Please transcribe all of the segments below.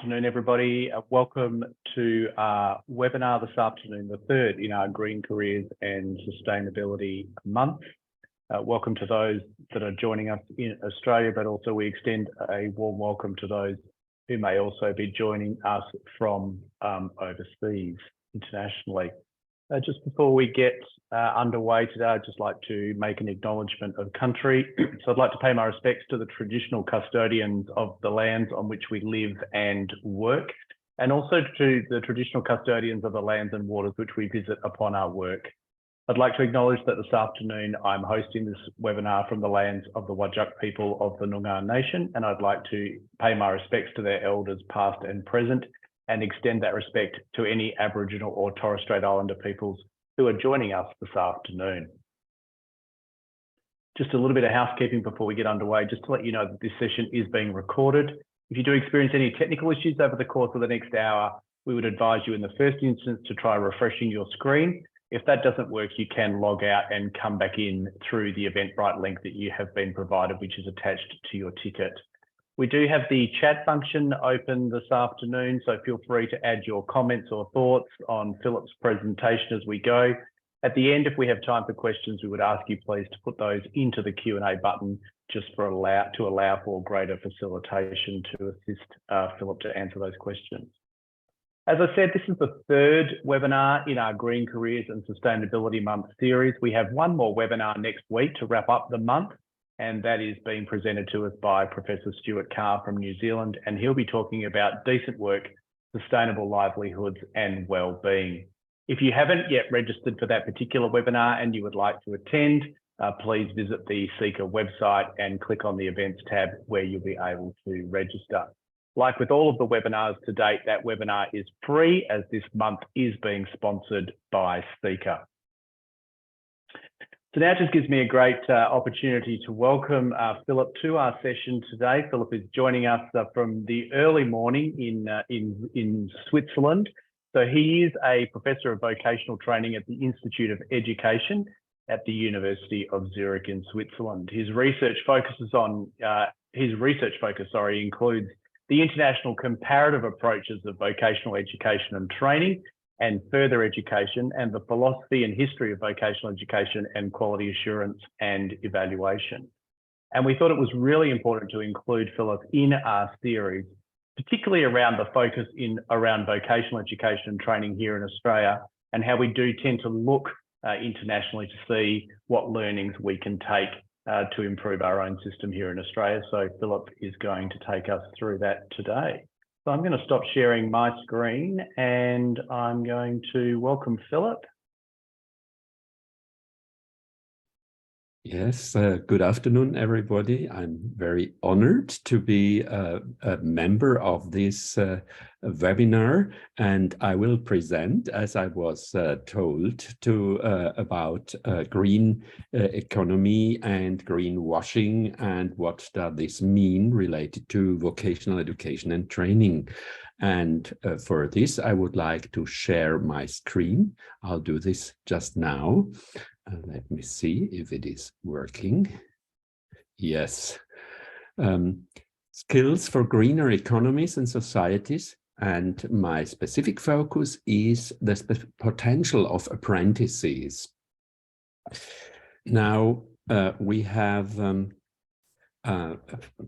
afternoon, everybody. Welcome to our webinar this afternoon, the third in our Green Careers and Sustainability Month. Welcome to those that are joining us in Australia, but also we extend a warm welcome to those who may also be joining us from overseas, internationally. Just before we get underway today, I'd just like to make an acknowledgement of country. So I'd like to pay my respects to the traditional custodians of the lands on which we live and work, and also to the traditional custodians of the lands and waters which we visit upon our work. I'd like to acknowledge that this afternoon I'm hosting this webinar from the lands of the Whadjuk people of the Noongar Nation, and I'd like to pay my respects to their elders past and present, and extend that respect to any Aboriginal or Torres Strait Islander peoples who are joining us this afternoon. Just a little bit of housekeeping before we get underway, just to let you know that this session is being recorded. If you do experience any technical issues over the course of the next hour, we would advise you in the first instance to try refreshing your screen. If that doesn't work, you can log out and come back in through the Eventbrite link that you have been provided, which is attached to your ticket. We do have the chat function open this afternoon, so feel free to add your comments or thoughts on Philip's presentation as we go. At the end, if we have time for questions, we would ask you please to put those into the Q&A button just to allow for greater facilitation to assist Philip to answer those questions. As I said, this is the third webinar in our Green Careers and Sustainability Month series. We have one more webinar next week to wrap up the month, and that is being presented to us by Professor Stuart Carr from New Zealand, and he'll be talking about decent work, sustainable livelihoods and well-being. If you haven't yet registered for that particular webinar and you would like to attend, please visit the Seeker website and click on the events tab where you'll be able to register. Like with all of the webinars to date, that webinar is free as this month is being sponsored by Seeker. So now it just gives me a great opportunity to welcome Philip to our session today. Philip is joining us from the early morning in Switzerland. So he is a professor of vocational training at the Institute of Education at the University of Zurich in Switzerland. His research focus includes the international comparative approaches of vocational education and training and further education, and the philosophy and history of vocational education and quality assurance and evaluation. And we thought it was really important to include Philip in our series, particularly around the focus around vocational education and training here in Australia, and how we do tend to look internationally to see what learnings we can take to improve our own system here in Australia. So Philip is going to take us through that today. So I'm going to stop sharing my screen and I'm going to welcome Philip. Yes, good afternoon, everybody. I'm very honored to be a member of this webinar, and I will present, as I was told, about green economy and greenwashing and what does this mean related to vocational education and training. And for this, I would like to share my screen. I'll do this just now. Let me see if it is working. Yes. Skills for greener economies and societies. And my specific focus is the potential of apprentices. Now, we have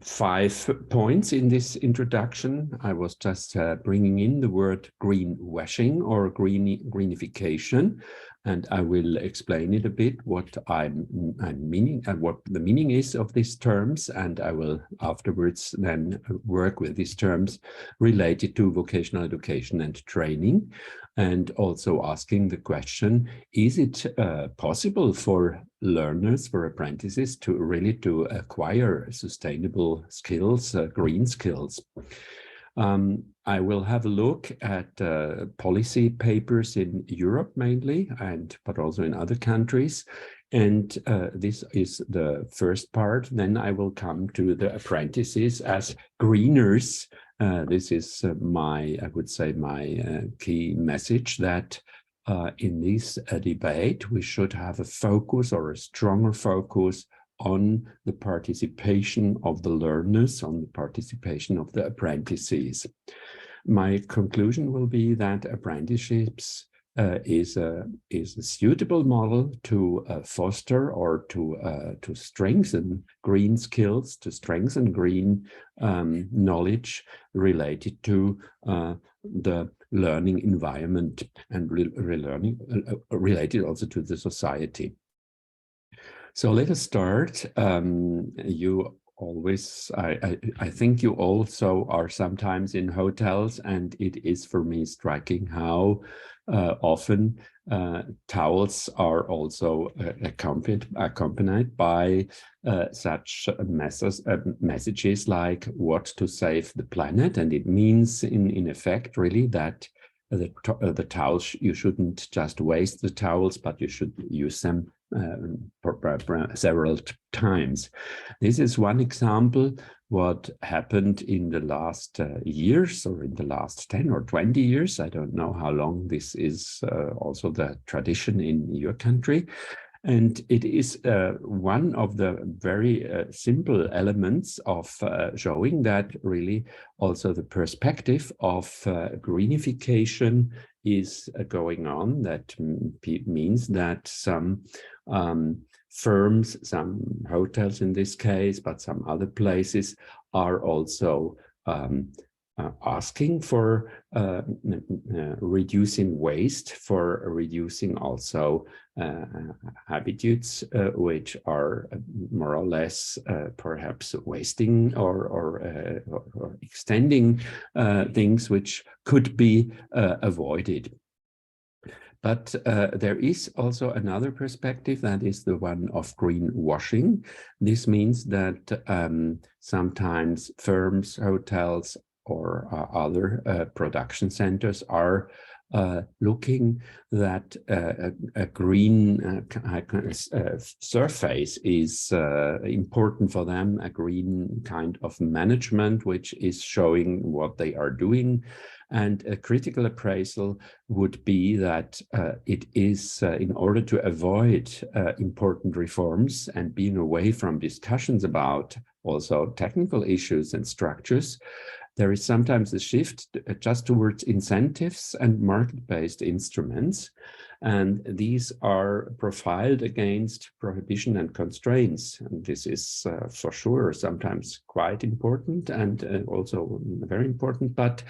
5 points in this introduction. I was just bringing in the word greenwashing or greenification, and I will explain it a bit what I'm meaning and what the meaning is of these terms, and I will afterwards then work with these terms related to vocational education and training, and also asking the question, is it possible for learners, for apprentices to really acquire sustainable skills, green skills? I will have a look at policy papers in Europe mainly, but also in other countries. And this is the first part. Then I will come to the apprentices as greeners. This is I would say, my key message, that in this debate, we should have a focus or a stronger focus on the participation of the learners, on the participation of the apprentices. my conclusion will be that apprenticeships is a suitable model to foster or to strengthen green skills, to strengthen green knowledge related to the learning environment and relearning related also to the society. So let us start. You always, I think you also are sometimes in hotels, and it is for me striking how often towels are also accompanied by such messages like what to save the planet. And it means in effect really that the towels, you shouldn't just waste the towels, but you should use them several times. This is one example what happened in the last years, or in the last 10 or 20 years. I don't know how long this is also the tradition in your country. And it is one of the very simple elements of showing that really also the perspective of greenification is going on. That means that some firms, some hotels in this case, but some other places are also asking for reducing waste, for reducing also habitudes which are more or less perhaps wasting or extending things which could be avoided. But there is also another perspective, that is the one of greenwashing. This means that sometimes firms, hotels, or other production centers are looking that a green surface is important for them, a green kind of management, which is showing what they are doing. And a critical appraisal would be that it is in order to avoid important reforms and being away from discussions about also technical issues and structures, there is sometimes a shift just towards incentives and market-based instruments. And these are profiled against prohibition and constraints. And this is for sure sometimes quite important and also very important, but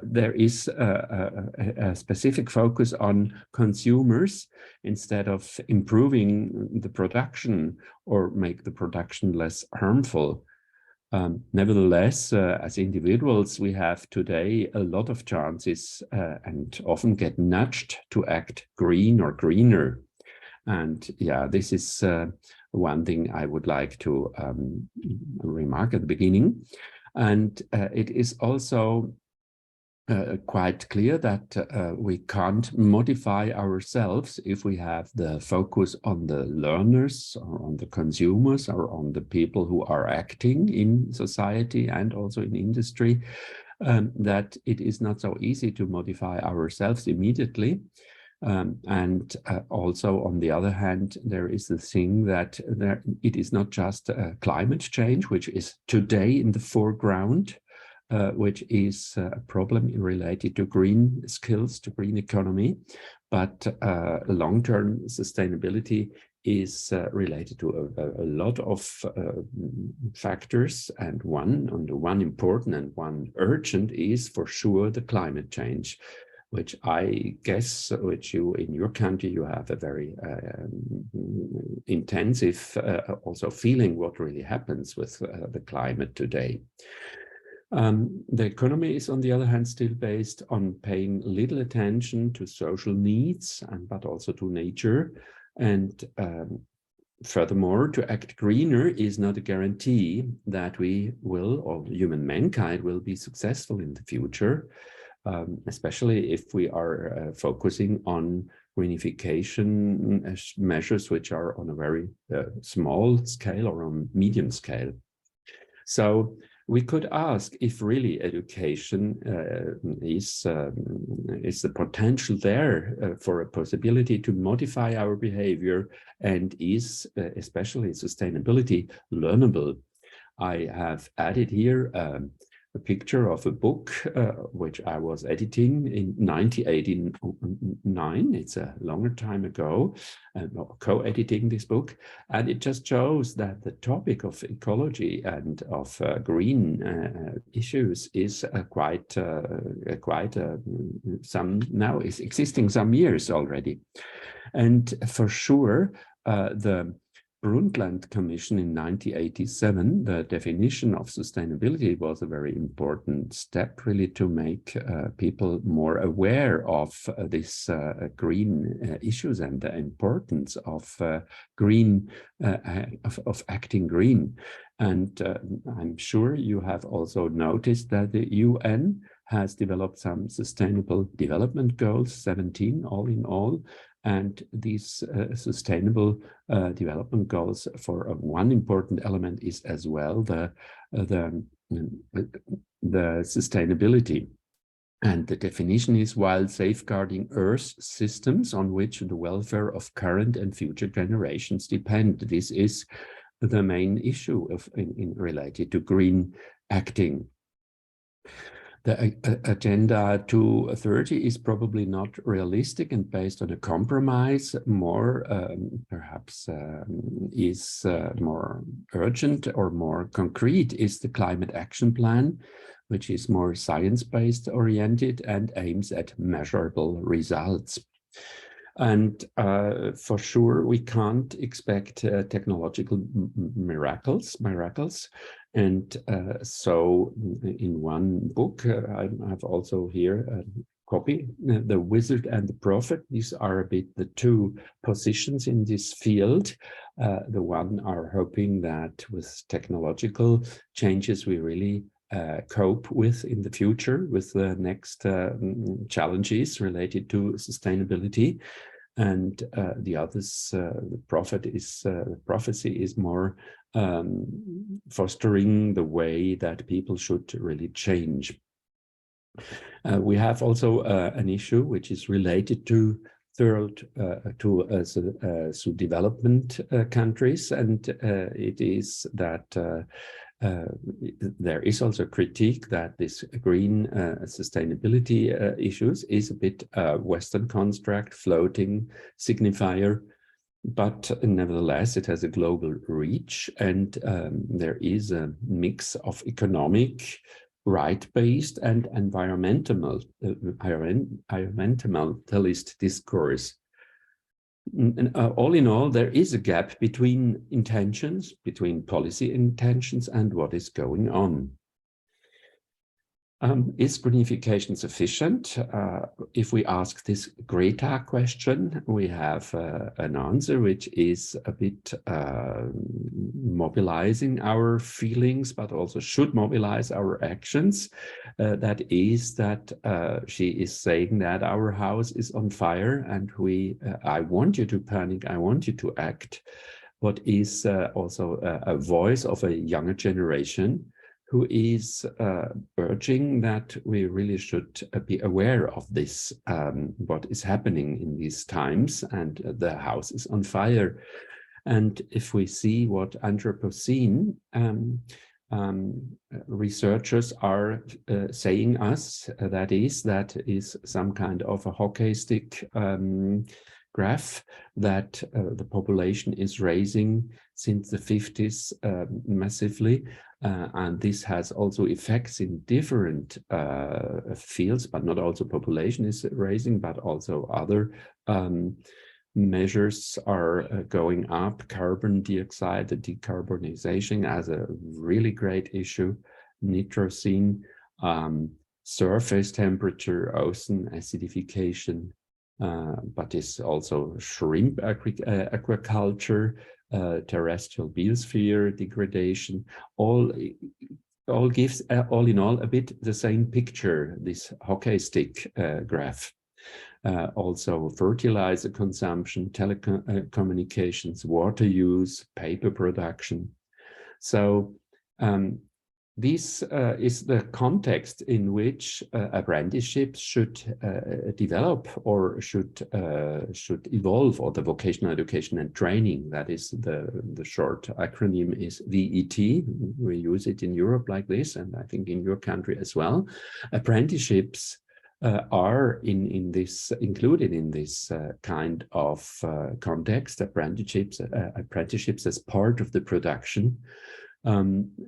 there is a specific focus on consumers instead of improving the production or make the production less harmful. Nevertheless, as individuals, we have today a lot of chances and often get nudged to act green or greener. And yeah, this is one thing I would like to remark at the beginning. And it is also quite clear that we can't modify ourselves if we have the focus on the learners or on the consumers or on the people who are acting in society and also in industry, that it is not so easy to modify ourselves immediately. And also, on the other hand, there is the thing that it is not just climate change, which is today in the foreground, which is a problem related to green skills, to green economy, but long-term sustainability is related to a lot of factors, and one important and one urgent is for sure the climate change, which I guess, which you in your country, you have a very intensive also feeling what really happens with the climate today. The economy is, on the other hand, still based on paying little attention to social needs, but also to nature. And furthermore, to act greener is not a guarantee that we will, or human mankind will be successful in the future, especially if we are focusing on greenification measures which are on a very small scale or on medium scale. So we could ask if really education is the potential there for a possibility to modify our behavior, and is especially sustainability learnable. I have added here a picture of a book which I was editing in 1989. It's a longer time ago, co-editing this book, and it just shows that the topic of ecology and of green issues is now is existing some years already, and for sure the Brundtland Commission in 1987, the definition of sustainability was a very important step, really, to make people more aware of this green issues and the importance of green, of acting green. And I'm sure you have also noticed that the UN has developed some sustainable development goals, 17 all in all. And these sustainable development goals, for one important element is as well the sustainability. And the definition is, while safeguarding Earth's systems on which the welfare of current and future generations depend. This is the main issue related to green acting. The Agenda 2030 is probably not realistic and based on a compromise. More, perhaps, is more urgent or more concrete is the Climate Action Plan, which is more science-based oriented and aims at measurable results. And for sure, we can't expect technological miracles. And so in one book, I have also here a copy, The Wizard and the Prophet. These are a bit the two positions in this field. The one are hoping that with technological changes, we really cope with in the future with the next challenges related to sustainability. And the others, the prophecy is more fostering the way that people should really change. We have also an issue which is related to development countries, and it is that there is also critique that this green sustainability issues is a bit Western construct, floating signifier, but nevertheless it has a global reach, and there is a mix of economic, right-based and environmentalist discourse. And, all in all, there is a gap between intentions, between policy intentions and what is going on. Is greenification sufficient? If we ask this Greta question, we have an answer which is a bit mobilizing our feelings, but also should mobilize our actions. That is that she is saying that our house is on fire and I want you to panic, I want you to act. What is also a voice of a younger generation who is urging that we really should be aware of this, what is happening in these times, and the house is on fire. And if we see what Anthropocene researchers are saying us, that is some kind of a hockey stick graph that the population is raising since the 50s massively. And this has also effects in different fields, but not also population is raising, but also other measures are going up. Carbon dioxide, the decarbonization as a really great issue, nitrocene, surface temperature, ocean acidification, but it's also shrimp aquaculture, terrestrial biosphere degradation, all gives all in all a bit the same picture, this hockey stick graph. Also fertilizer consumption, telecommunications, water use, paper production. So This is the context in which apprenticeships should develop or should evolve, or the vocational education and training. That is the short acronym is VET. We use it in Europe like this, and I think in your country as well. Apprenticeships are included in this kind of context. Apprenticeships as part of the production.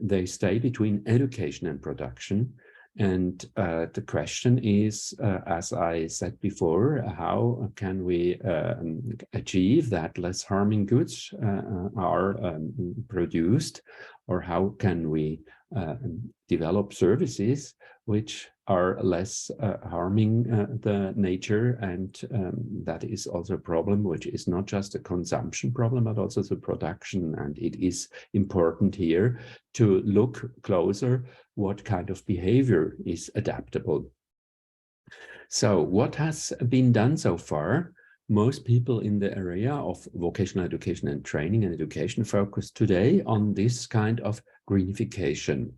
They stay between education and production. And the question is, as I said before, how can we achieve that less harming goods are produced, or how can we develop services which are less harming the nature? And that is also a problem which is not just a consumption problem, but also the production. And it is important here to look closer what kind of behavior is adaptable. So what has been done so far? Most people in the area of vocational education and training and education focus today on this kind of greenification.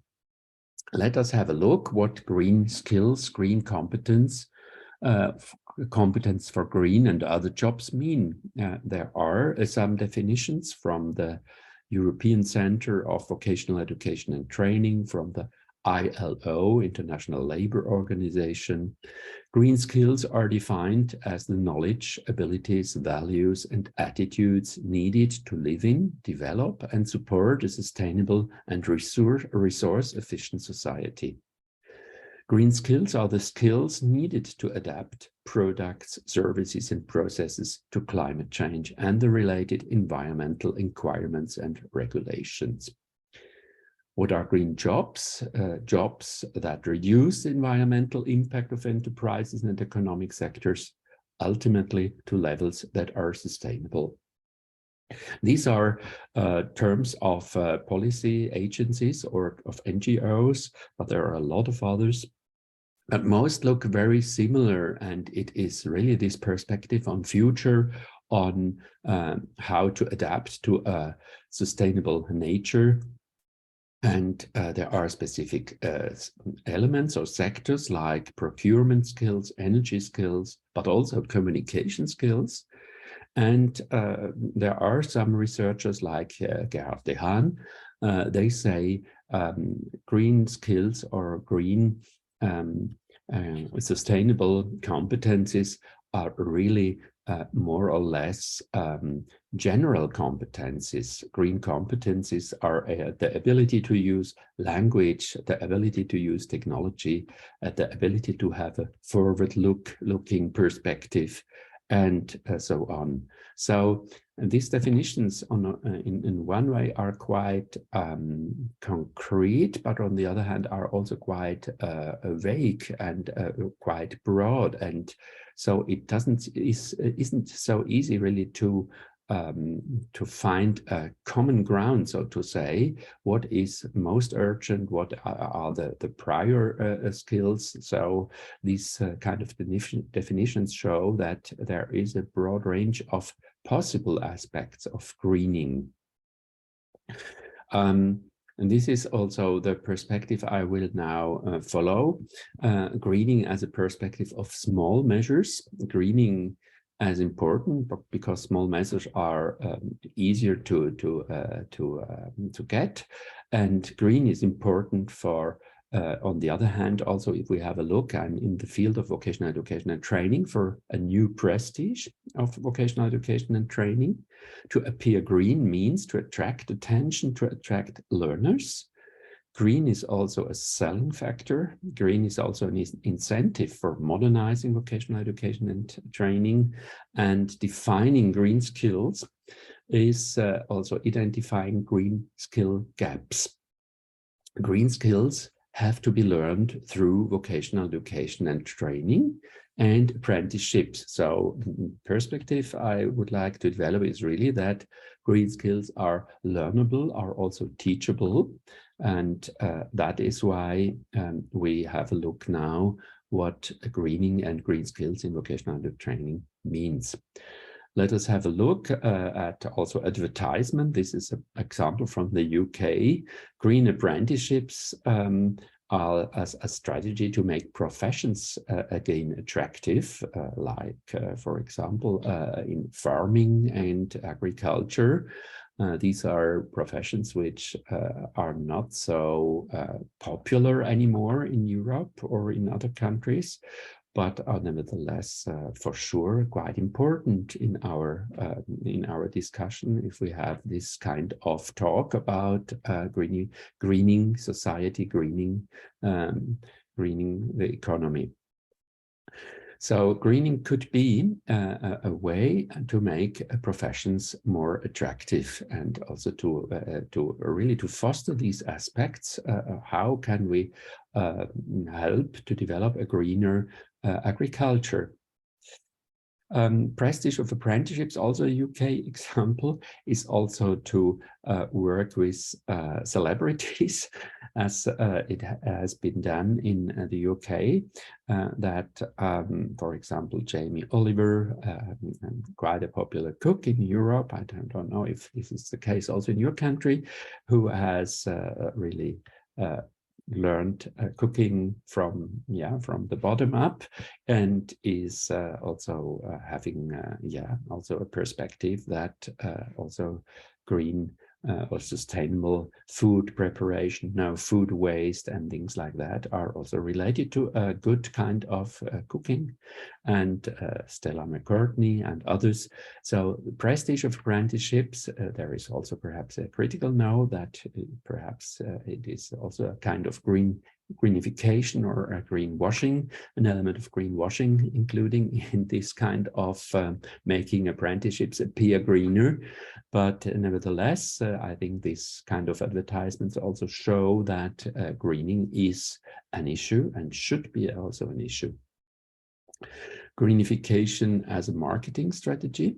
Let us have a look what green skills, green competence, competence for green and other jobs mean. There are some definitions from the European Center of Vocational Education and Training, from the ILO, International Labour Organization. Green skills are defined as the knowledge, abilities, values, and attitudes needed to live in, develop, and support a sustainable and resource-efficient society. Green skills are the skills needed to adapt products, services, and processes to climate change and the related environmental requirements and regulations. What are green jobs? Jobs that reduce the environmental impact of enterprises and economic sectors, ultimately to levels that are sustainable. These are terms of policy agencies or of NGOs, but there are a lot of others. But most look very similar, and it is really this perspective on future, on how to adapt to a sustainable nature. And there are specific elements or sectors like procurement skills, energy skills, but also communication skills. And there are some researchers like Gerhard de Haan. They say green skills or green sustainable competencies are really more or less general competencies. Green competencies are the ability to use language, the ability to use technology, the ability to have a forward-looking perspective, and so on. So these definitions in one way are quite concrete, but on the other hand are also quite vague and quite broad. And so it isn't so easy really to find a common ground, so to say, what is most urgent, what are the prior skills. So these kind of definitions show that there is a broad range of possible aspects of greening. And this is also the perspective I will now follow. Greening as a perspective of small measures. Greening as important, but because small measures are easier to get, and green is important for. On the other hand, also, if we have a look in the field of vocational education and training, for a new prestige of vocational education and training. To appear green means to attract attention, to attract learners. Green is also a selling factor. Green is also an incentive for modernizing vocational education and training. And defining green skills is also identifying green skill gaps. Green skills have to be learned through vocational education and training and apprenticeships. So the perspective I would like to develop is really that green skills are learnable, are also teachable. And that is why we have a look now what greening and green skills in vocational training means. Let us have a look at also advertisement. This is an example from the UK. Green apprenticeships are as a strategy to make professions again attractive, for example, in farming and agriculture. These are professions which are not so popular anymore in Europe or in other countries, but are nevertheless for sure quite important in our discussion if we have this kind of talk about greening society, greening the economy. So greening could be a way to make professions more attractive, and also to really foster these aspects. How can we help to develop a greener agriculture? Prestige of apprenticeships, also a UK example, is also to work with celebrities, as it has been done in the UK, for example, Jamie Oliver, quite a popular cook in Europe, I don't know if this is the case also in your country, who has really learned cooking from the bottom up, and is also having also a perspective that also green or sustainable food preparation, food waste and things like that are also related to a good kind of cooking, and Stella McCartney and others. So the prestige of apprenticeships, there is also perhaps a critical note that perhaps it is also a kind of greenification or a greenwashing, an element of greenwashing, including in this kind of making apprenticeships appear greener. But nevertheless, I think this kind of advertisements also show that greening is an issue and should be also an issue. Greenification as a marketing strategy.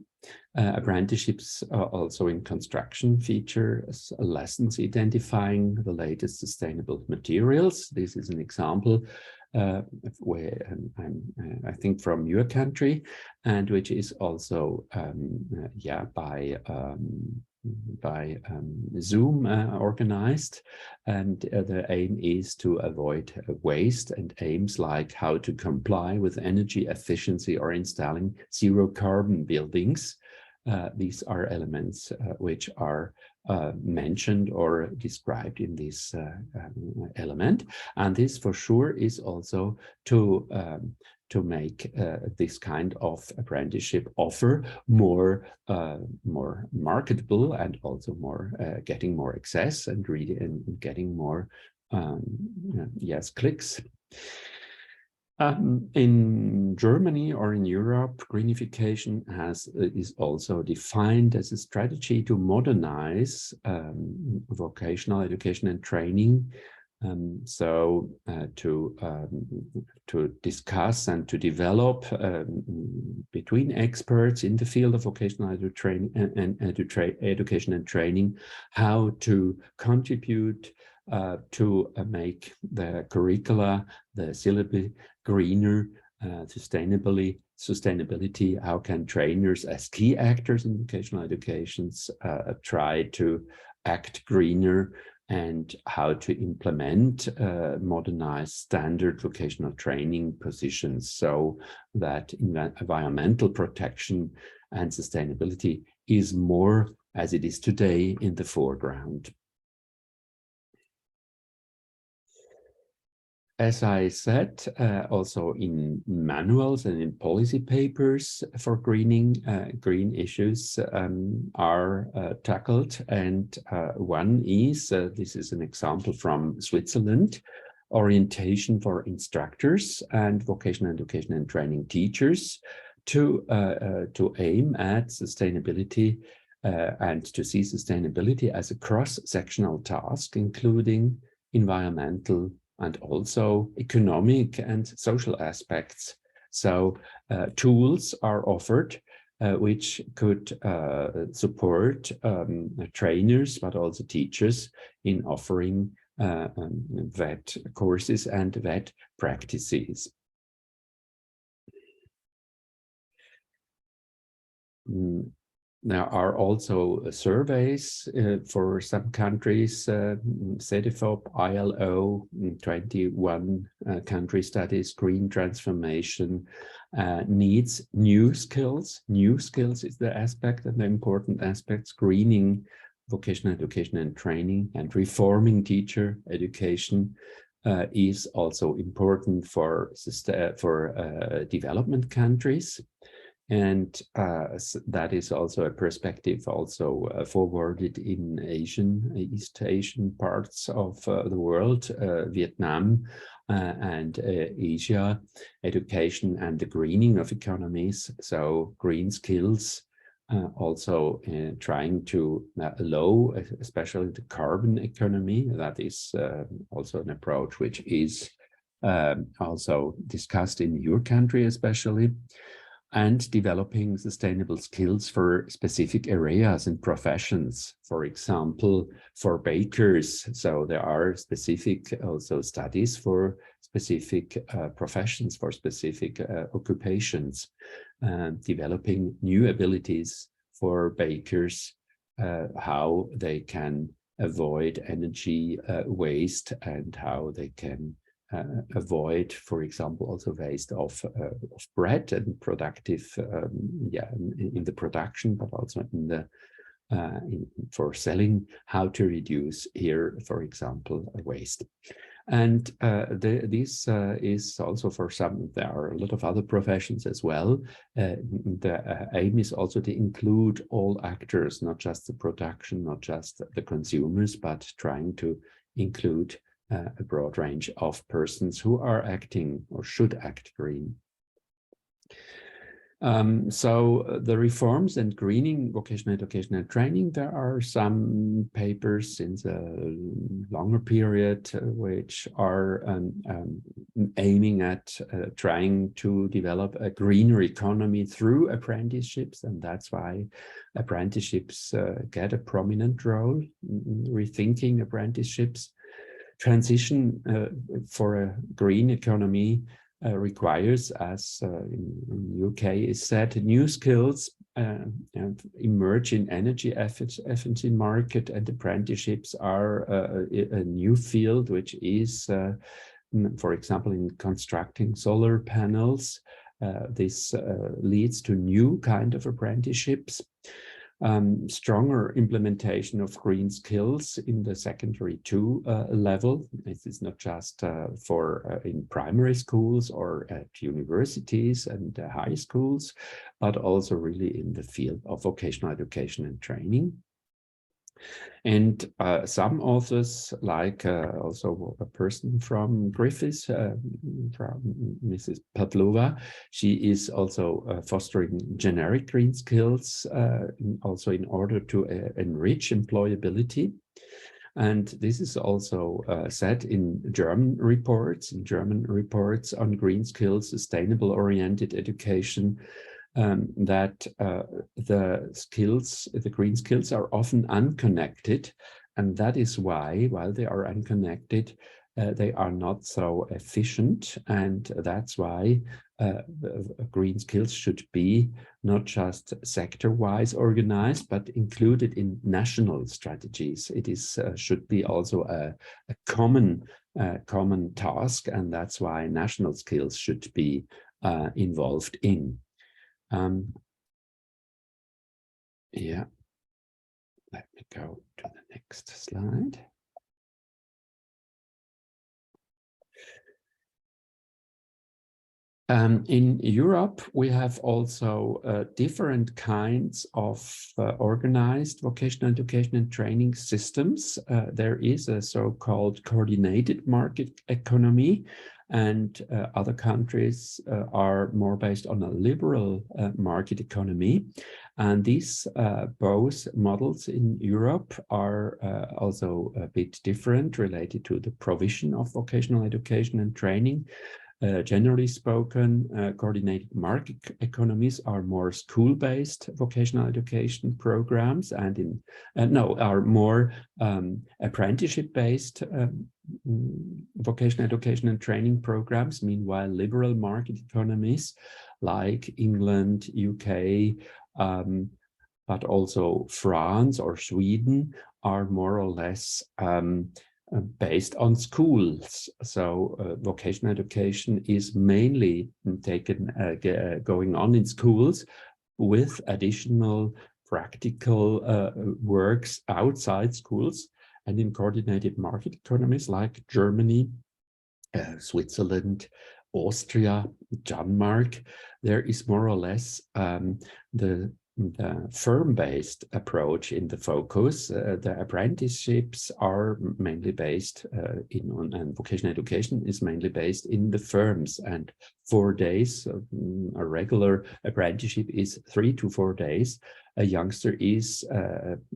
Apprenticeships also in construction feature lessons identifying the latest sustainable materials. This is an example where I think from your country, and which is also by Zoom organized, and the aim is to avoid waste, and aims like how to comply with energy efficiency or installing zero carbon buildings. These are elements which are mentioned or described in this element, and this for sure is also to make this kind of apprenticeship offer more marketable, and also more getting more access and getting more clicks. In Germany or in Europe, greenification is also defined as a strategy to modernize vocational education and training. To discuss and to develop between experts in the field of vocational education and training, how to contribute to make the curricula, the syllabi greener, sustainability. How can trainers as key actors in vocational educations try to act greener, and how to implement modernized standard vocational training positions so that environmental protection and sustainability is more, as it is today, in the foreground. As I said, also in manuals and in policy papers for greening, green issues are tackled. And one is, this is an example from Switzerland, orientation for instructors and vocational education and training teachers to aim at sustainability and to see sustainability as a cross-sectional task, including environmental and also economic and social aspects. So tools are offered which could support trainers, but also teachers in offering VET courses and VET practices. There are also surveys for some countries, CEDEFOP, ILO, 21 country studies, green transformation needs new skills. New skills is the aspect and the important aspects, greening vocational education and training, and reforming teacher education is also important for development countries. And that is also a perspective also forwarded in East Asian parts of the world, Vietnam and Asia, education and the greening of economies. So green skills also trying to allow, especially the carbon economy. That is also an approach which is also discussed in your country especially. And developing sustainable skills for specific areas and professions, for example, for bakers. So there are specific also studies for specific professions, for specific occupations, developing new abilities for bakers, how they can avoid energy waste and how they can avoid, for example, also waste of bread and productive, in the production, but also in the for selling, how to reduce here, for example, waste. And this is also for some, there are a lot of other professions as well. The aim is also to include all actors, not just the production, not just the consumers, but trying to include a broad range of persons who are acting or should act green. So the reforms and greening vocational education and training, there are some papers since a longer period which are aiming at trying to develop a greener economy through apprenticeships, and that's why apprenticeships get a prominent role, rethinking apprenticeships. Transition for a green economy requires, as in UK is said, new skills emerge in energy efficiency market, and apprenticeships are a new field which is, for example, in constructing solar panels. This leads to new kind of apprenticeships. Stronger implementation of green skills in the secondary 2 level. This is not just for in primary schools or at universities and high schools, but also really in the field of vocational education and training. And some authors, like also a person from Griffiths, from Mrs. Pavlova, she is also fostering generic green skills, also in order to enrich employability. And this is also said in German reports on green skills, sustainable oriented education, that the green skills are often unconnected, and that is why, while they are unconnected, they are not so efficient, and that's why green skills should be not just sector-wise organized, but included in national strategies. It is should be also a common task, and that's why national skills should be involved in. Yeah, let me go to the next slide. In Europe, we have also different kinds of organized vocational education and training systems. There is a so-called coordinated market economy, and other countries are more based on a liberal market economy. And these both models in Europe are also a bit different, related to the provision of vocational education and training. Generally spoken, coordinated market economies are more school-based vocational education programs, and are more apprenticeship-based vocational education and training programs. Meanwhile, liberal market economies like England, UK, but also France or Sweden are more or less based on schools. So vocational education is mainly going on in schools with additional practical works outside schools. And in coordinated market economies like Germany, Switzerland, Austria, Denmark, there is more or less the firm-based approach in the focus. The apprenticeships are mainly based and vocational education is mainly based in the firms, and 4 days, a regular apprenticeship is 3 to 4 days. A youngster is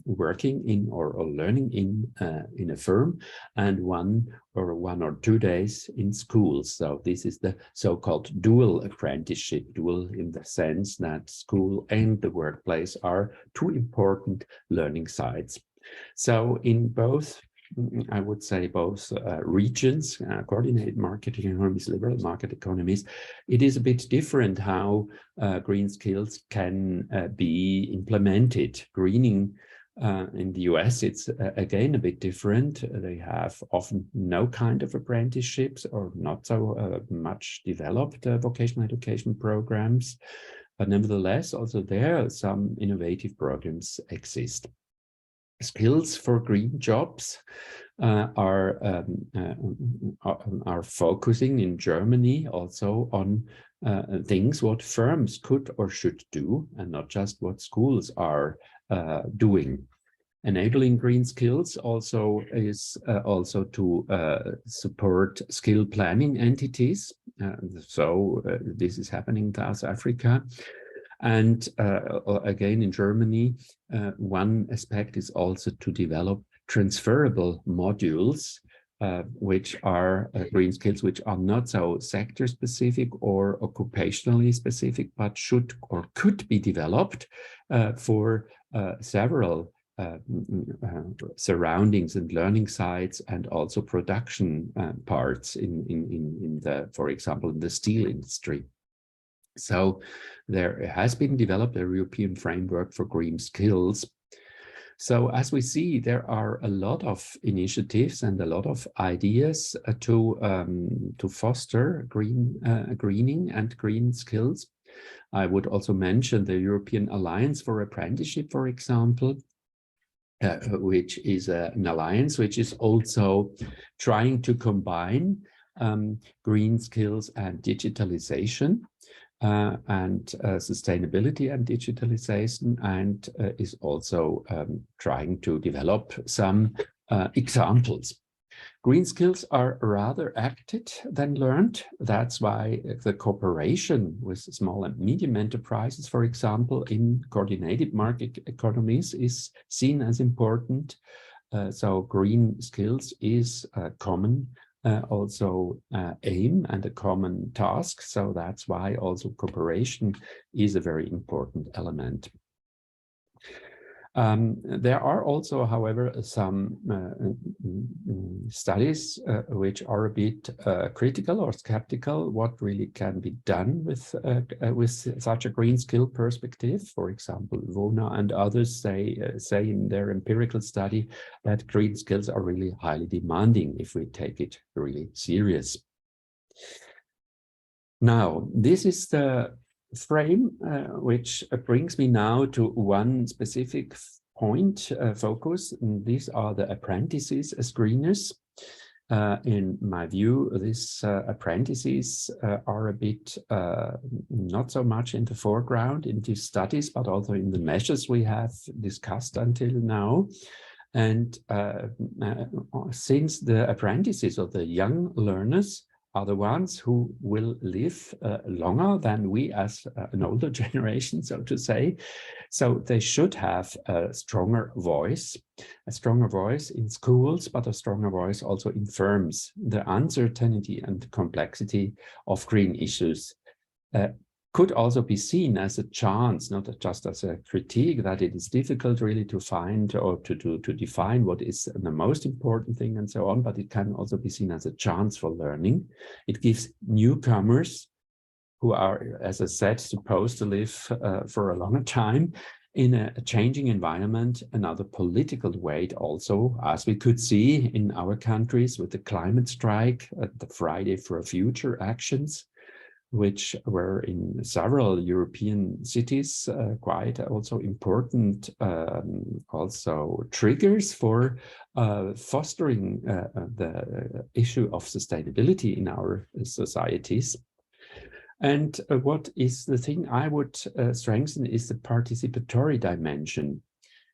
working in or learning in a firm, and 1 or 2 days in schools. So this is the so-called dual apprenticeship, dual in the sense that school and the workplace are 2 important learning sites. So in both, I would say both regions, coordinated market economies, liberal market economies, it is a bit different how green skills can be implemented. Greening in the US, it's again a bit different. They have often no kind of apprenticeships or not so much developed vocational education programs. But nevertheless, also there some innovative programs exist. Skills for green jobs are focusing in Germany also on things what firms could or should do, and not just what schools are doing. Enabling green skills also is also to support skill planning entities. So this is happening in South Africa. And again, in Germany, one aspect is also to develop transferable modules, which are green skills, which are not so sector specific or occupationally specific, but should or could be developed for several surroundings and learning sites, and also production parts in the, for example, in the steel industry. So there has been developed a European framework for green skills. So as we see, there are a lot of initiatives and a lot of ideas to foster greening and green skills. I would also mention the European Alliance for Apprenticeship, for example, which is an alliance which is also trying to combine green skills and digitalization. And sustainability and digitalization, and is also trying to develop some examples. Green skills are rather acted than learned. That's why the cooperation with small and medium enterprises, for example, in coordinated market economies is seen as important. So green skills is a common also aim and a common task. So that's why also cooperation is a very important element. There are also, however, some studies which are a bit critical or skeptical what really can be done with such a green skill perspective. For example, Vona and others say in their empirical study that green skills are really highly demanding if we take it really serious. Now, this is the frame which brings me now to one specific point focus. And these are the apprentices as greeners. In my view, these apprentices are a bit not so much in the foreground in these studies, but also in the measures we have discussed until now. And since the apprentices or the young learners are the ones who will live longer than we as an older generation, so to say. So they should have a stronger voice in schools, but a stronger voice also in firms. The uncertainty and complexity of green issues could also be seen as a chance, not just as a critique, that it is difficult really to find or to define what is the most important thing and so on, but it can also be seen as a chance for learning. It gives newcomers who are, as I said, supposed to live for a longer time in a changing environment, another political weight also, as we could see in our countries with the climate strike, the Friday for Future actions, which were in several European cities quite also important also triggers for fostering the issue of sustainability in our societies. And what is the thing I would strengthen is the participatory dimension,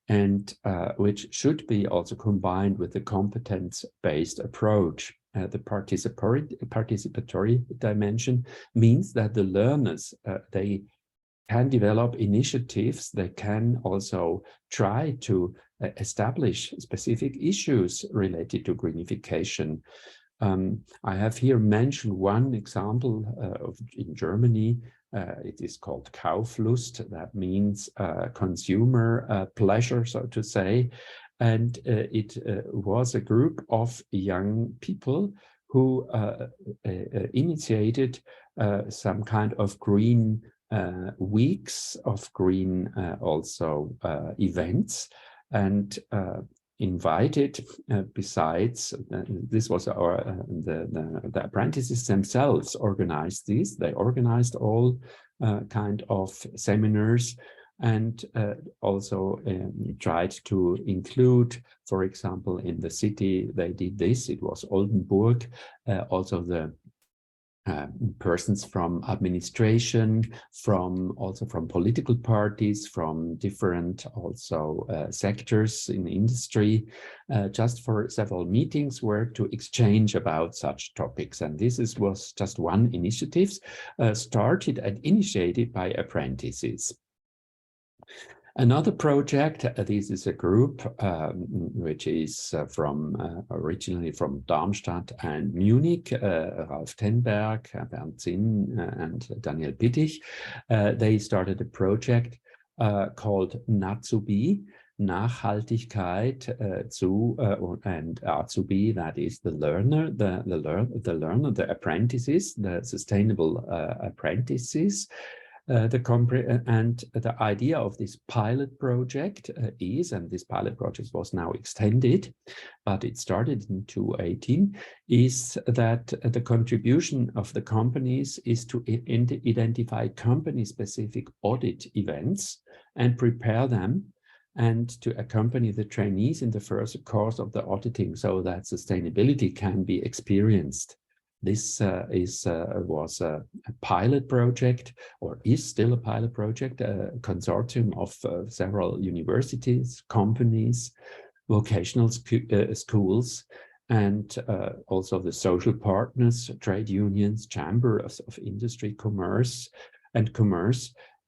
and which should be also combined with the competence-based approach. The participatory dimension means that the learners, they can develop initiatives, they can also try to establish specific issues related to greenification. I have here mentioned one example in Germany. It is called Kauflust. That means consumer pleasure, so to say. And it was a group of young people who initiated some kind of green weeks, of green also events, and invited besides this was the apprentices themselves organized these. They organized all kind of seminars, and also tried to include, for example, in the city they did this, it was Oldenburg, also the persons from administration, also from political parties, from different also sectors in industry, just for several meetings were to exchange about such topics. And this was just one initiative started and initiated by apprentices. Another project, this is a group which is originally from Darmstadt and Munich, Ralf Tenberg, Bernd Zinn, and Daniel Pittich. They started a project called Natsubi, Nachhaltigkeit and Azubi, that is the learner, the apprentices, the sustainable apprentices. And the idea of this pilot project is, and this pilot project was now extended, but it started in 2018, is that the contribution of the companies is to identify company-specific audit events and prepare them, and to accompany the trainees in the first course of the auditing so that sustainability can be experienced. This was a pilot project, or is still a pilot project, a consortium of several universities, companies, vocational schools, and also the social partners, trade unions, chambers of industry, commerce.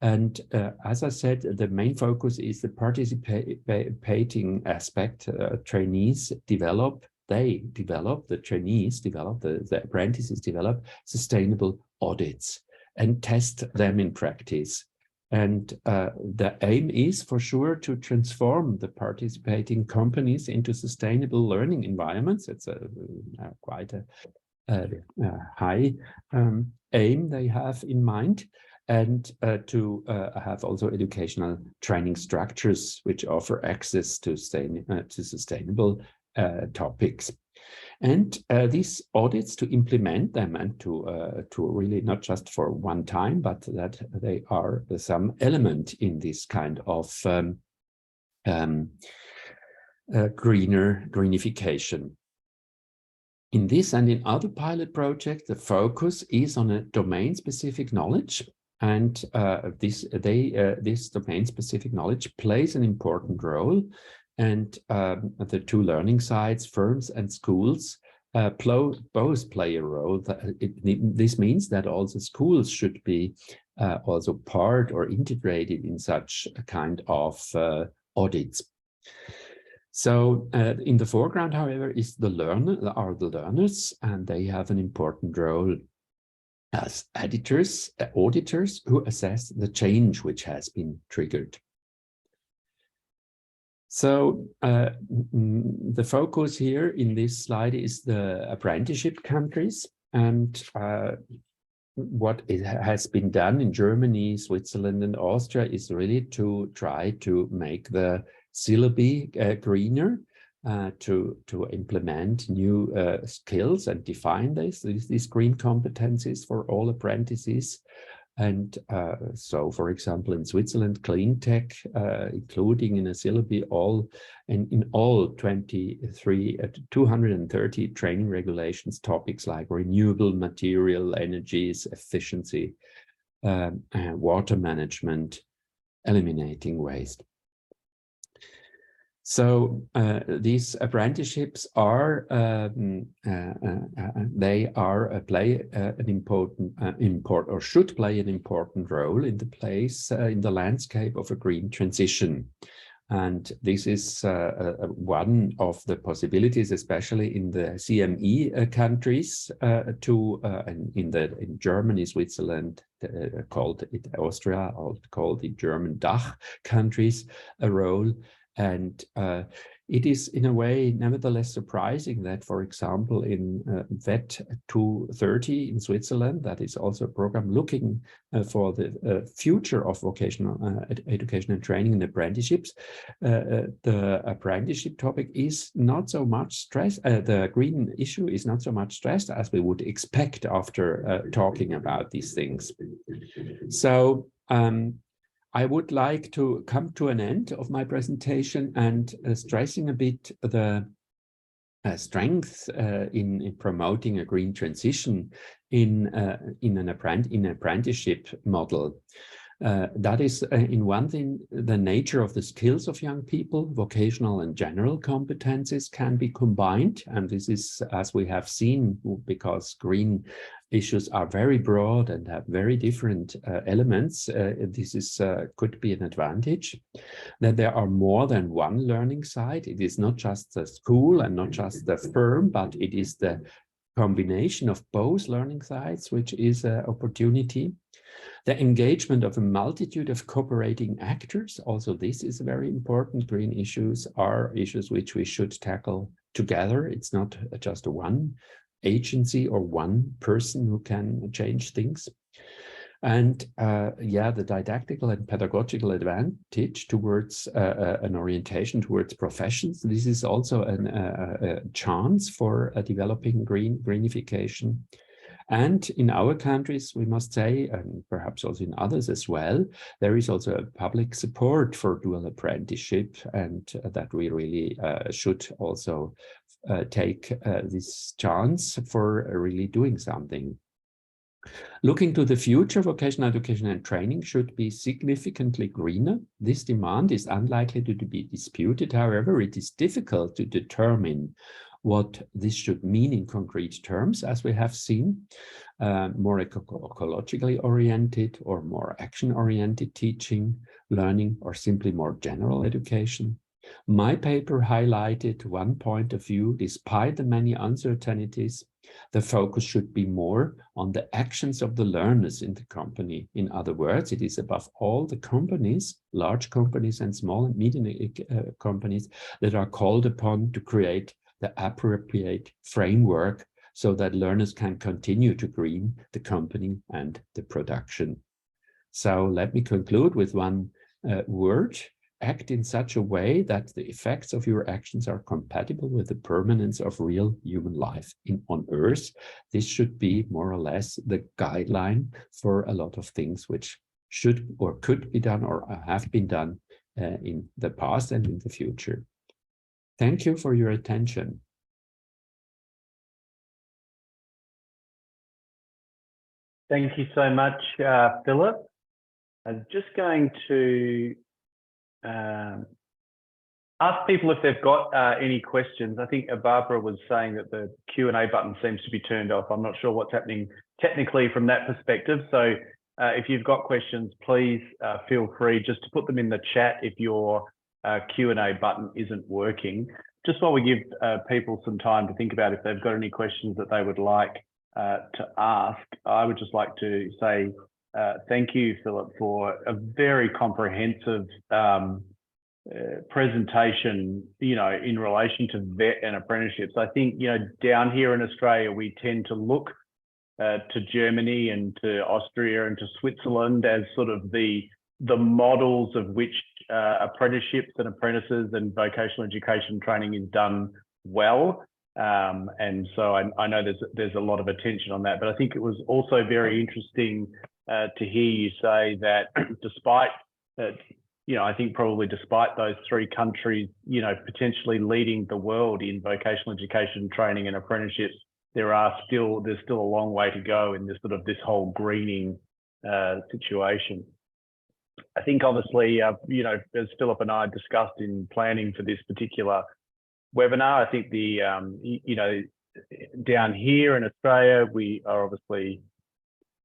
And as I said, the main focus is the participating aspect. Trainees develop, the trainees develop, the apprentices develop sustainable audits and test them in practice. And the aim is for sure to transform the participating companies into sustainable learning environments. It's quite a high aim they have in mind. And to have also educational training structures which offer access to sustainable topics. And these audits, to implement them and to really not just for one time, but that they are some element in this kind of greenification. In this and in other pilot projects, the focus is on a domain-specific knowledge. And this domain-specific knowledge plays an important role. And the two learning sites, firms and schools, both play a role. This means that also schools should be also part or integrated in such a kind of audits. So in the foreground, however, is the learners, and they have an important role as auditors who assess the change which has been triggered. So the focus here in this slide is the apprenticeship countries, and has been done in Germany, Switzerland, and Austria is really to try to make the syllabi greener, to implement new skills and define these green competencies for all apprentices. And so, for example, in Switzerland, clean tech, including in a syllabi in all 230 training regulations, topics like renewable material, energies, efficiency, water management, eliminating waste. So these apprenticeships are play an important or should play an important role in the landscape of a green transition. And this is one of the possibilities, especially in the CME countries, in Germany, Switzerland, called it Austria, or called the German DACH countries, a role. And it is in a way nevertheless surprising that, for example, in VET 230 in Switzerland, that is also a program looking for the future of vocational education and training and apprenticeships, the apprenticeship topic is not so much stressed, the green issue is not so much stressed as we would expect after talking about these things. So I would like to come to an end of my presentation and stressing a bit the strength in promoting a green transition in an apprenticeship model. That is, in one thing, the nature of the skills of young people. Vocational and general competencies can be combined, and this is, as we have seen, because green issues are very broad and have very different elements. This is could be an advantage. That there are more than one learning site. It is not just the school and not just the firm, but it is the combination of both learning sites, which is an opportunity. The engagement of a multitude of cooperating actors, also this is very important. Green issues are issues which we should tackle together. It's not just one agency or one person who can change things. And the didactical and pedagogical advantage towards an orientation towards professions. This is also a chance for developing greenification. And in our countries, we must say, and perhaps also in others as well, there is also a public support for dual apprenticeship, and that we really should also take this chance for really doing something. Looking to the future, vocational education and training should be significantly greener. This demand is unlikely to be disputed. However, it is difficult to determine what this should mean in concrete terms, as we have seen, more ecologically oriented or more action-oriented teaching, learning, or simply more general education. My paper highlighted one point of view. Despite the many uncertainties, the focus should be more on the actions of the learners in the company. In other words, it is above all the companies, large companies and small and medium companies, that are called upon to create the appropriate framework so that learners can continue to green the company and the production. So let me conclude with one word: act in such a way that the effects of your actions are compatible with the permanence of real human life on Earth. This should be more or less the guideline for a lot of things which should or could be done or have been done in the past and in the future. Thank you for your attention. Thank you so much, Philip. I'm just going to ask people if they've got any questions. I think Barbara was saying that the Q&A button seems to be turned off. I'm not sure what's happening technically from that perspective. So if you've got questions, please feel free just to put them in the chat if your Q&A button isn't working. Just while we give people some time to think about if they've got any questions that they would like to ask, I would just like to say thank you, Philip, for a very comprehensive presentation, in relation to VET and apprenticeships. I think, down here in Australia, we tend to look to Germany and to Austria and to Switzerland as sort of the models of which apprenticeships and apprentices and vocational education training is done well. And so I know there's a lot of attention on that, but I think it was also very interesting to hear you say that despite I think probably despite those three countries, potentially leading the world in vocational education training and apprenticeships, there's still a long way to go in this whole greening situation. I think obviously, as Philip and I discussed in planning for this particular webinar, I think down here in Australia, we are obviously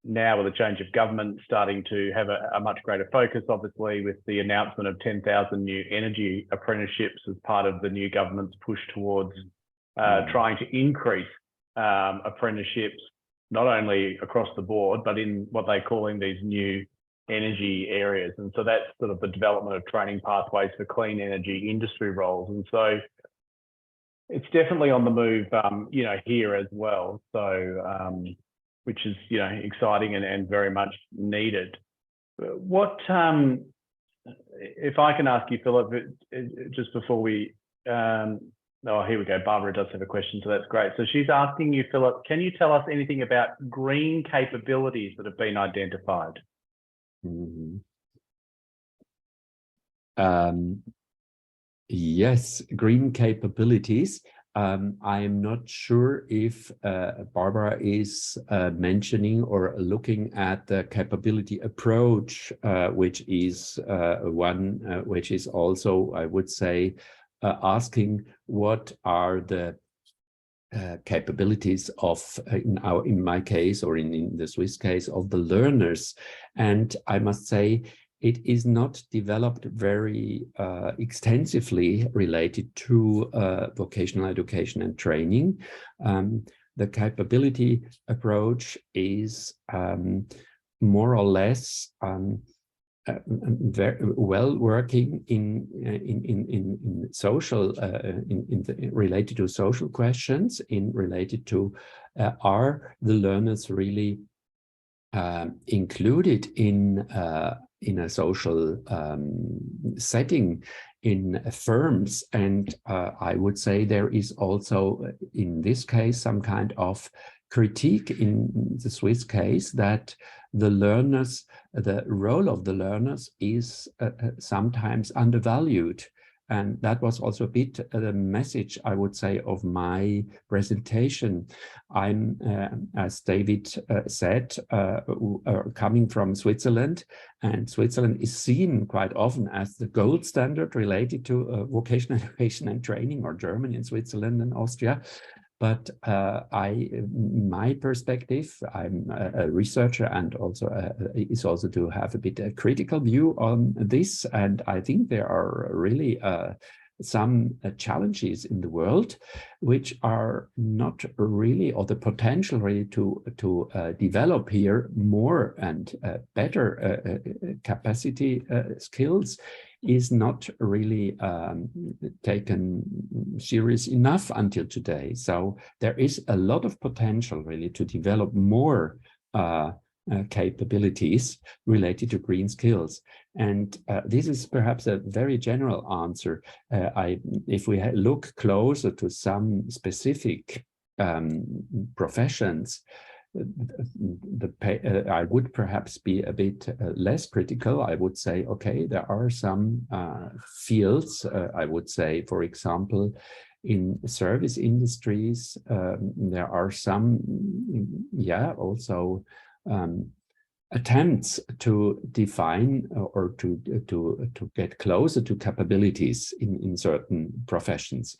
now with a change of government starting to have a much greater focus, obviously, with the announcement of 10,000 new energy apprenticeships as part of the new government's push towards trying to increase apprenticeships, not only across the board, but in what they're calling these new energy areas. And so that's sort of the development of training pathways for clean energy industry roles. And so it's definitely on the move, here as well. So, which is, exciting and very much needed. What, if I can ask you, Philip, just before we, oh, here we go. Barbara does have a question, so that's great. So she's asking you, Philip, can you tell us anything about green capabilities that have been identified? Yes, green capabilities. I'm not sure if Barbara is mentioning or looking at the capability approach, which is one which is also, I would say, asking what are the capabilities of, in my case, or in the Swiss case, of the learners. And I must say, it is not developed very extensively related to vocational education and training. The capability approach is more or less very well working in social, related to social questions, related to are the learners really included in a social setting in firms. And I would say there is also, in this case, some kind of critique in the Swiss case that the learners, the role of the learners is sometimes undervalued. And that was also a bit the message, I would say, of my presentation. I'm, as David said, coming from Switzerland, and Switzerland is seen quite often as the gold standard related to vocational education and training, or Germany and Switzerland and Austria. But my perspective, I'm a researcher, and also is also to have a bit a critical view on this. And I think there are really some challenges in the world which are not really, or the potential really to develop here more and better capacity skills is not really taken serious enough until today. So there is a lot of potential really to develop more capabilities related to green skills. And this is perhaps a very general answer. If we look closer to some specific professions, I would perhaps be a bit less critical. I would say, okay, there are some fields, I would say, for example, in service industries, there are some, also attempts to define or to get closer to capabilities in certain professions.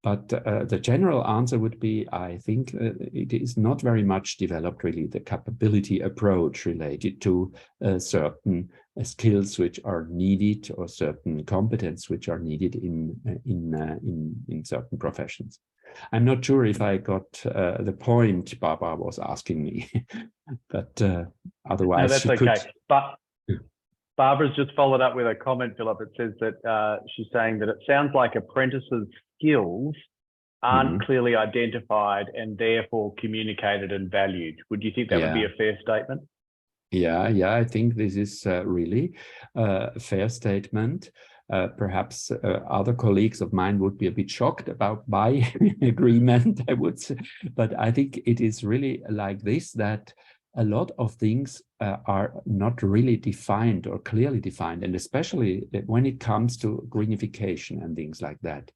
But the general answer would be, I think it is not very much developed, really, the capability approach related to certain skills which are needed, or certain competence which are needed in certain professions. I'm not sure if I got the point Barbara was asking me, but otherwise, no, that's okay. But Barbara's just followed up with a comment, Philip. It says that she's saying that it sounds like apprentices' skills aren't clearly identified and therefore communicated and valued. Would you think that would be a fair statement? Yeah, I think this is really a fair statement. Perhaps other colleagues of mine would be a bit shocked about my agreement, I would say. But I think it is really like this, that a lot of things are not really defined or clearly defined, and especially when it comes to greenification and things like that.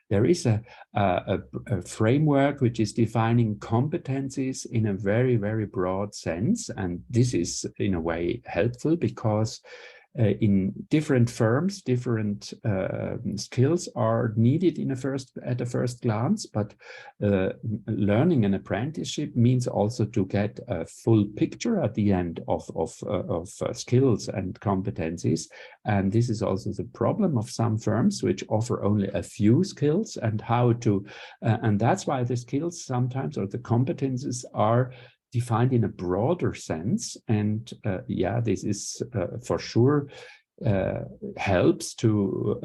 There is a framework which is defining competencies in a very, very broad sense, and this is in a way helpful because in different firms, different skills are needed at a first glance, but learning an apprenticeship means also to get a full picture at the end of skills and competencies. And this is also the problem of some firms which offer only a few skills, and how to, and that's why the skills sometimes, or the competencies, are defined in a broader sense. And this is for sure helps to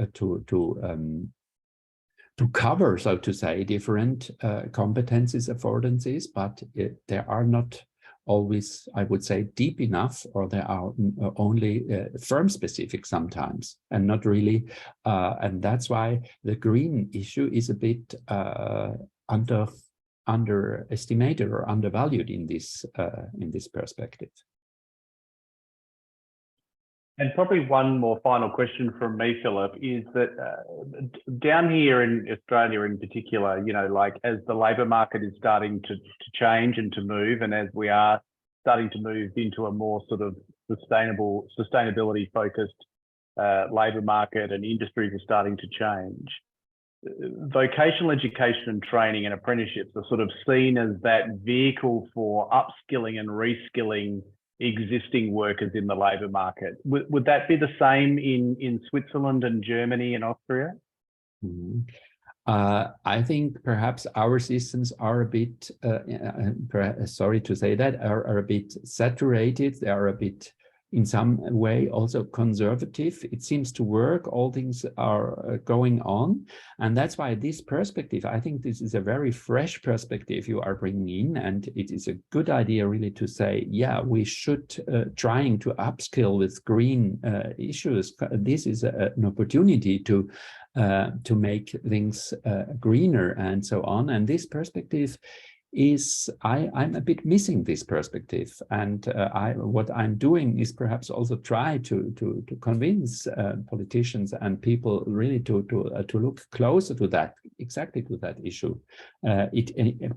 cover, so to say, different competencies, affordances, but they are not always, I would say, deep enough, or they are only firm specific sometimes, and not really. And that's why the green issue is a bit underestimated or undervalued in this perspective. And probably one more final question from me, Philip, is that down here in Australia in particular, you know, like as the labour market is starting to change and to move, and as we are starting to move into a more sort of sustainability focused labour market, and industries are starting to change, vocational education and training and apprenticeships are sort of seen as that vehicle for upskilling and reskilling existing workers in the labour market. Would that be the same in Switzerland and Germany and Austria? I think perhaps our systems are a bit, sorry to say that, are a bit saturated. They are a bit, in some way, also conservative. It seems to work. All things are going on. And that's why this perspective, I think this is a very fresh perspective you are bringing in. And it is a good idea really to say, yeah, we should trying to upskill with green issues. This is an opportunity to make things greener and so on. And this perspective is, I'm a bit missing this perspective, and what I'm doing is perhaps also try to convince politicians and people really to look closer to that, exactly to that issue,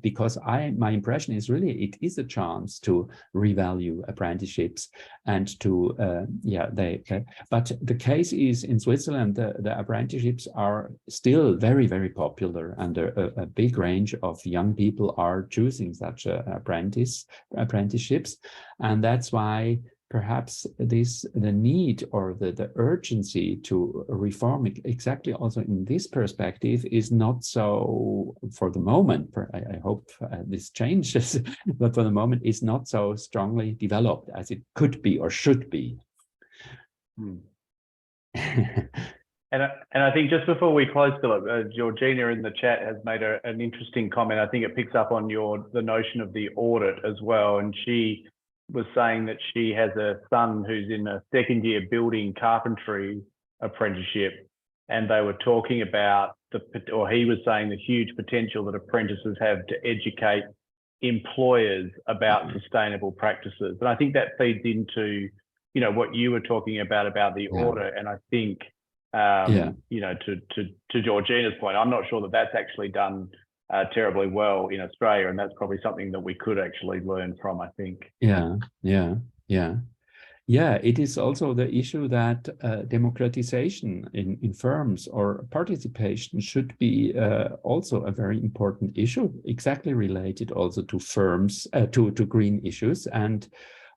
because my impression is really it is a chance to revalue apprenticeships and to but the case is in Switzerland the apprenticeships are still very, very popular, and a big range of young people are choosing such apprenticeships, and that's why perhaps the need or the urgency to reform exactly also in this perspective is not so, for the moment, I hope this changes, but for the moment is not so strongly developed as it could be or should be. And I think just before we close, Philip, Georgina in the chat has made an interesting comment. I think it picks up on the notion of the audit as well. And she was saying that she has a son who's in a second year building carpentry apprenticeship, and they were talking about he was saying the huge potential that apprentices have to educate employers about sustainable practices. And I think that feeds into, you know, what you were talking about the audit. And I think, you know, to Georgina's point, I'm not sure that that's actually done terribly well in Australia, and that's probably something that we could actually learn from, I think. It is also the issue that democratization in firms or participation should be also a very important issue, exactly related also to firms, to green issues. And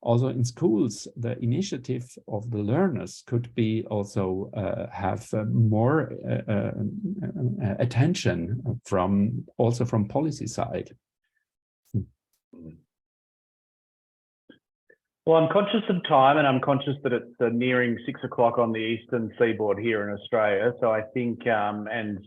also in schools, the initiative of the learners could be also have more attention from policy side. Well, I'm conscious of time, and I'm conscious that it's nearing 6 o'clock on the eastern seaboard here in Australia. So I think, and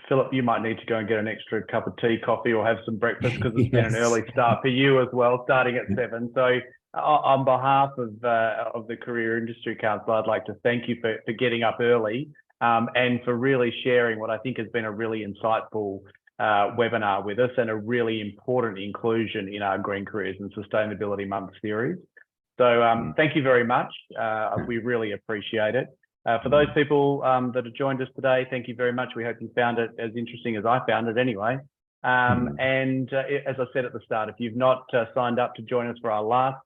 Philip, you might need to go and get an extra cup of tea, coffee, or have some breakfast, because it's been an early start for you as well, starting at 7. So on behalf of the Career Industry Council, I'd like to thank you for getting up early and for really sharing what I think has been a really insightful webinar with us, and a really important inclusion in our Green Careers and Sustainability Month series. So thank you very much. We really appreciate it. For those people that have joined us today, thank you very much. We hope you found it as interesting as I found it anyway. And as I said at the start, if you've not signed up to join us for our last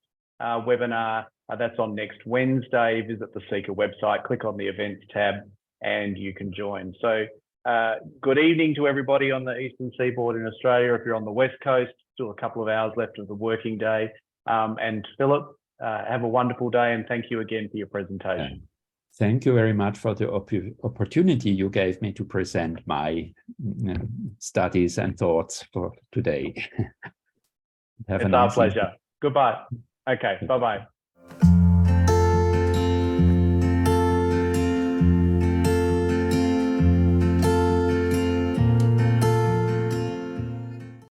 webinar, that's on next Wednesday. Visit the Seeker website, click on the events tab, and you can join. So good evening to everybody on the eastern seaboard in Australia. If you're on the west coast, still a couple of hours left of the working day. And Philip, have a wonderful day, and thank you again for your presentation. Thank you very much for the opportunity you gave me to present my studies and thoughts for today. It's our pleasure. Goodbye. Okay, bye-bye.